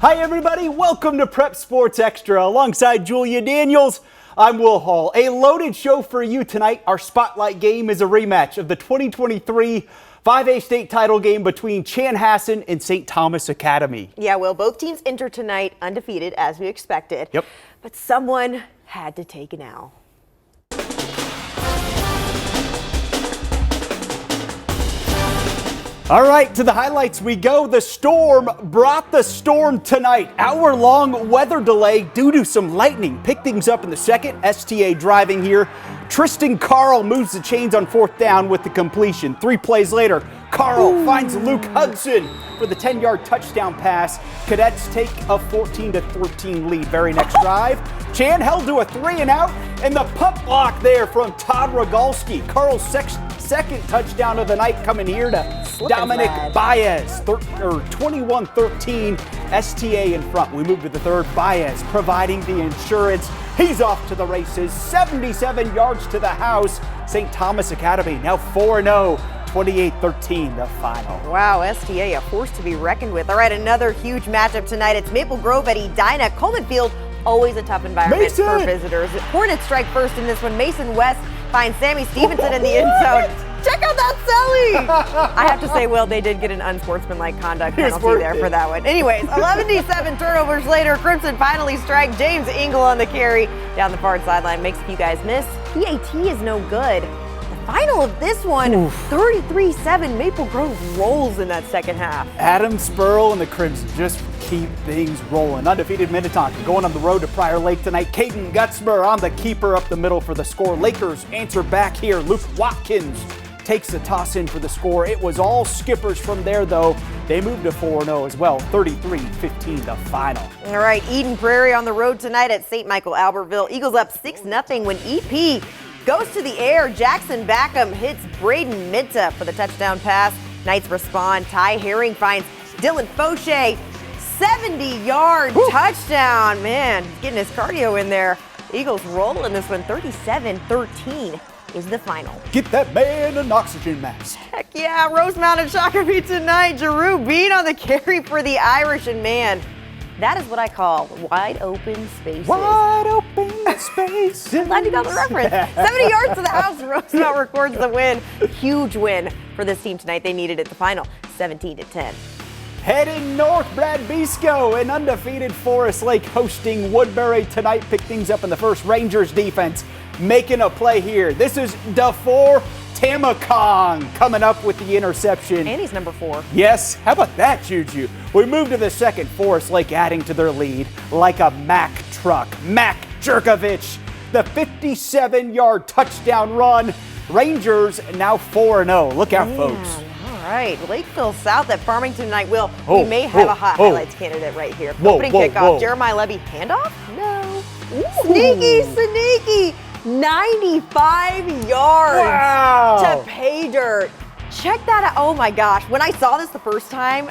Hi everybody, welcome to Prep Sports Extra. Alongside Julia Daniels, I'm Will Hall. A loaded show for you tonight. Our spotlight game is a rematch of the 2023 5A state title game between Chanhassen and St. Thomas Academy. Yeah, well, both teams enter tonight undefeated as we expected. Yep. But someone had to take an L. All right, to the highlights we go. The storm brought the storm tonight. Hour-long weather delay due to some lightning. Pick things up in the second. STA driving here. Tristan Carl moves the chains on fourth down with the completion. 3 plays later, Carl finds Luke Hudson for the 10-yard touchdown pass. Cadets take a 14-13 lead. Very next drive, Chan held to a 3-and-out, and the punt block there from Todd Rogalski. Carl's second touchdown of the night coming here to Dominic Baez, 21-13, STA in front. We move to the third. Baez providing the insurance. He's off to the races, 77 yards to the house. St. Thomas Academy now 4-0, 28-13 the final. Wow, STA a force to be reckoned with. All right, another huge matchup tonight. It's Maple Grove at Edina. Coleman Field, always a tough environment for visitors. Hornets strike first in this one. Mason West finds Sammy Stevenson in the end zone. Check out that celly! I have to say, Will, they did get an unsportsmanlike conduct penalty there for that one. Anyways, 11-7 turnovers later, Crimson finally strike. James Engel on the carry down the far sideline. Makes a few guys miss. PAT is no good. The final of this one, 33-7. Maple Grove rolls in that second half. Adam Spurl and the Crimson just keep things rolling. Undefeated Minnetonka going on the road to Prior Lake tonight. Caden Gutzmer on the keeper up the middle for the score. Lakers answer back here. Luke Watkins takes the toss in for the score. It was all skippers from there, though. They moved to 4-0 as well, 33-15 the final. All right, Eden Prairie on the road tonight at St. Michael Albertville. Eagles up 6-0 when EP goes to the air. Jackson Backham hits Braden Minta for the touchdown pass. Knights respond. Ty Herring finds Dylan Fauché, 70-yard touchdown. Man, he's getting his cardio in there. Eagles roll in this one, 37-13. Is the final. Get that man an oxygen mask. Heck yeah, Rosemount and Shakopee tonight. Giroux Bean on the carry for the Irish, and man, that is what I call wide open spaces. Wide open spaces. Glad you got the reference. 70 yards to the house. Rosemount records the win. Huge win for this team tonight. They needed it the final, 17-10. Heading north, Brad Bisco, an undefeated Forest Lake hosting Woodbury tonight. Pick things up in the first. Rangers defense making a play here. This is DeFore Tamakong coming up with the interception. And he's number 4. Yes, how about that, Juju? We move to the second. Forest Lake adding to their lead like a Mack truck. Mac Jerkovich, the 57-yard touchdown run. Rangers now 4-0. Look out, folks. All right, Lakeville South at Farmington tonight. Will, we may have a hot highlights candidate right here. Opening kickoff, Jeremiah Levy, handoff? No. Sneaky. 95 yards to pay dirt. Check that out. Oh my gosh. When I saw this the first time,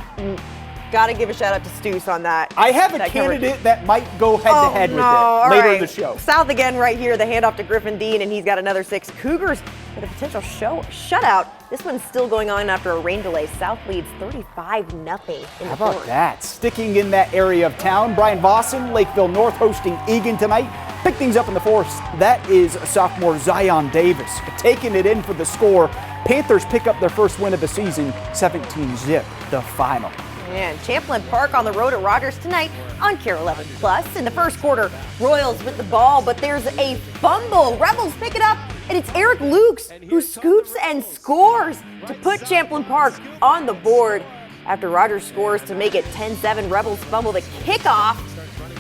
got to give a shout out to Stoos on that. I have a candidate that might go head to head with it later in the show. South again right here. The handoff to Griffin Dean, and he's got another 6. Cougars with a potential shutout. This one's still going on after a rain delay. South leads 35-0. How about that? Sticking in that area of town, Brian Vossen, Lakeville North hosting Egan tonight. Pick things up in the fourth. That is sophomore Zion Davis taking it in for the score. Panthers pick up their first win of the season, 17-0 the final. And Champlain Park on the road at Rogers tonight on Care 11 Plus. In the first quarter, Royals with the ball, but there's a fumble. Rebels pick it up, and it's Eric Lukes who scoops and scores to put Champlain Park on the board. After Rogers scores to make it 10-7, Rebels fumble the kickoff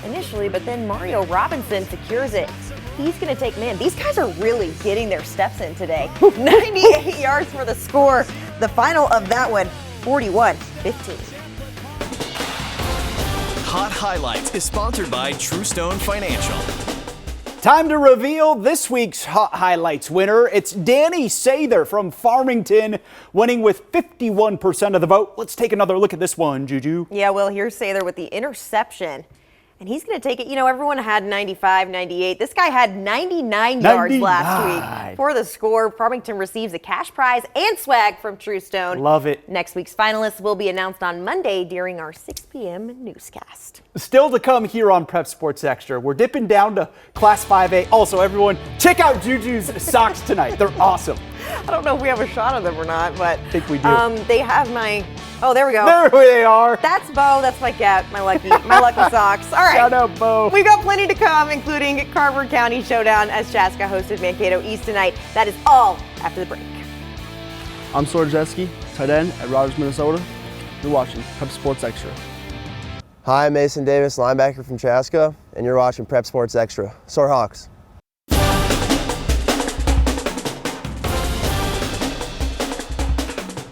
initially, but then Mario Robinson secures it. He's going to take, man, these guys are really getting their steps in today. 98 yards for the score. The final of that one, 41-15. Hot Highlights is sponsored by Truestone Financial. Time to reveal this week's Hot Highlights winner. It's Danny Sather from Farmington, winning with 51% of the vote. Let's take another look at this one, Juju. Yeah, well, here's Sather with the interception. And he's going to take it. You know, everyone had 95, 98. This guy had 99 yards last week for the score. Farmington receives a cash prize and swag from True Stone. Love it. Next week's finalists will be announced on Monday during our 6 p.m. newscast. Still to come here on Prep Sports Extra. We're dipping down to Class 5A. Also, everyone, check out Juju's socks tonight. They're awesome. I don't know if we have a shot of them or not, but I think we do. They have my. Oh, there we go. There they are. That's Bo. That's my cat. My lucky socks. All right. Shout out, Bo. We've got plenty to come, including Carver County Showdown as Chaska hosted Mankato East tonight. That is all after the break. I'm Sorjeski, tight end at Rogers, Minnesota. You're watching Prep Sports Extra. Hi, I'm Mason Davis, linebacker from Chaska, and you're watching Prep Sports Extra. Soar Hawks.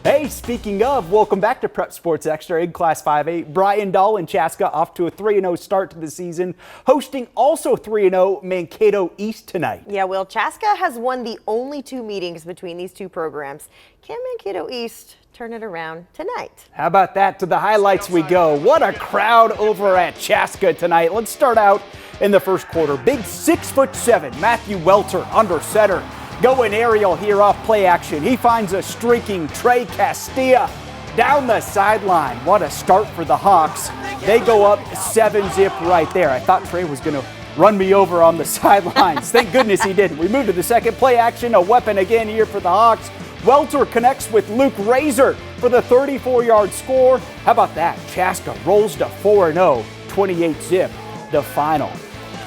Hey, speaking of, welcome back to Prep Sports Extra in Class 5A. Brian Dahl and Chaska off to a 3-0 start to the season, hosting also 3-0 Mankato East tonight. Yeah, well, Chaska has won the only 2 meetings between these 2 programs. Can Mankato East turn it around tonight? How about that? To the highlights we go. What a crowd over at Chaska tonight. Let's start out in the first quarter. Big 6'7" Matthew Welter under center. Going aerial here off play action. He finds a streaking Trey Castilla down the sideline. What a start for the Hawks. They go up 7-zip right there. I thought Trey was going to run me over on the sidelines. Thank goodness he didn't. We move to the second play action. A weapon again here for the Hawks. Welter connects with Luke Razor for the 34-yard score. How about that? Chaska rolls to 4-0, 28-zip, the final.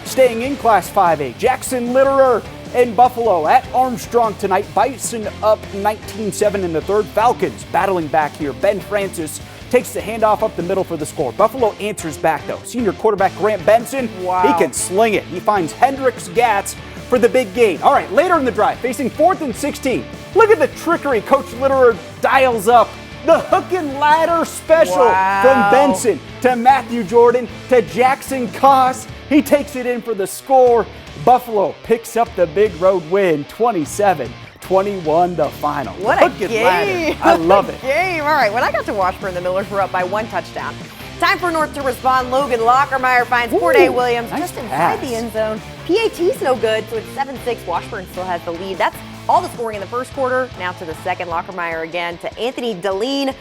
Staying in Class 5A, Jackson Litterer in Buffalo at Armstrong tonight. Bison up 19-7 in the third. Falcons battling back here. Ben Francis takes the handoff up the middle for the score. Buffalo answers back though. Senior quarterback Grant Benson, he can sling it. He finds Hendricks Gatz for the big gain. All right, later in the drive, facing 4th and 16. Look at the trickery Coach Litterer dials up. The hook and ladder special from Benson to Matthew Jordan to Jackson Koss. He takes it in for the score. Buffalo picks up the big road win, 27-21 the final. What a game. I love it. Game. All right, when I got to Washburn, the Millers were up by 1 touchdown. Time for North to respond. Logan Lockermeyer finds Corday Williams just inside the end zone. PAT's no good, so it's 7-6. Washburn still has the lead. That's all the scoring in the first quarter. Now to the second. Lockermeyer again to Anthony Deline.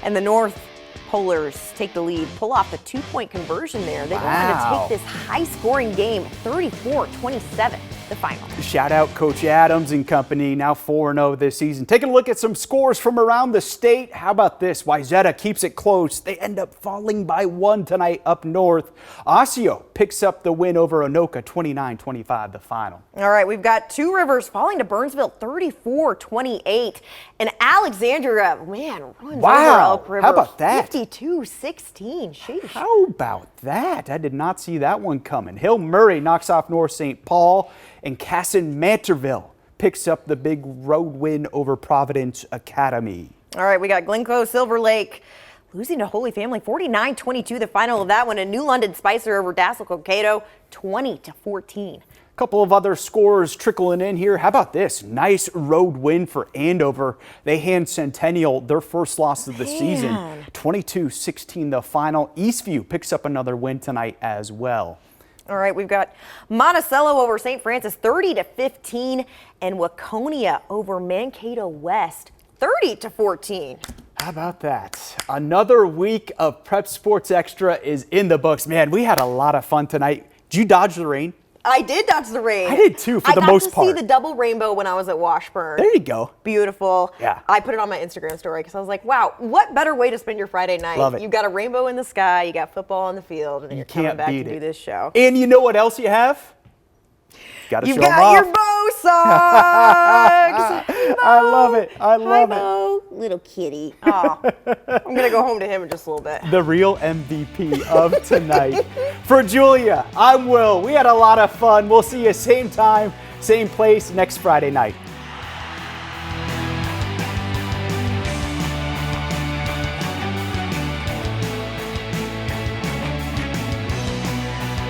And the North Polars take the lead, pull off the 2-point conversion there. They go on to take this high-scoring game, 34-27, the final. Shout out Coach Adams and company, now 4-0 this season. Taking a look at some scores from around the state. How about this? Wayzata keeps it close. They end up falling by 1 tonight up north. Osseo picks up the win over Anoka, 29-25, the final. All right, we've got Two Rivers falling to Burnsville, 34-28. And Alexandria, man, runs over Elk River. How about that? 52-16. Sheesh. How about that? I did not see that one coming. Hill Murray knocks off North St. Paul, and Casson Manterville picks up the big road win over Providence Academy. All right, we got Glencoe Silver Lake losing to Holy Family, 49-22, the final of that one. And New London Spicer over Dassel Cokato, 20-14. Couple of other scores trickling in here. How about this? Nice road win for Andover. They hand Centennial their first loss of the season. 22-16 the final. Eastview picks up another win tonight as well. All right, we've got Monticello over St. Francis, 30-15, and Waconia over Mankato West, 30-14. How about that? Another week of Prep Sports Extra is in the books. Man, we had a lot of fun tonight. Did you dodge the rain? I did dodge the rain. I did too, for the most part. I got to see the double rainbow when I was at Washburn. There you go. Beautiful. Yeah. I put it on my Instagram story because I was like, wow, what better way to spend your Friday night? Love it. You've got a rainbow in the sky, you got football on the field, and then you're coming back to do this show. And you know what else you have? You've got your bow socks. I love it. I love it. Bo, little kitty. Oh, I'm going to go home to him in just a little bit. The real MVP of tonight. For Julia, I'm Will. We had a lot of fun. We'll see you same time, same place next Friday night.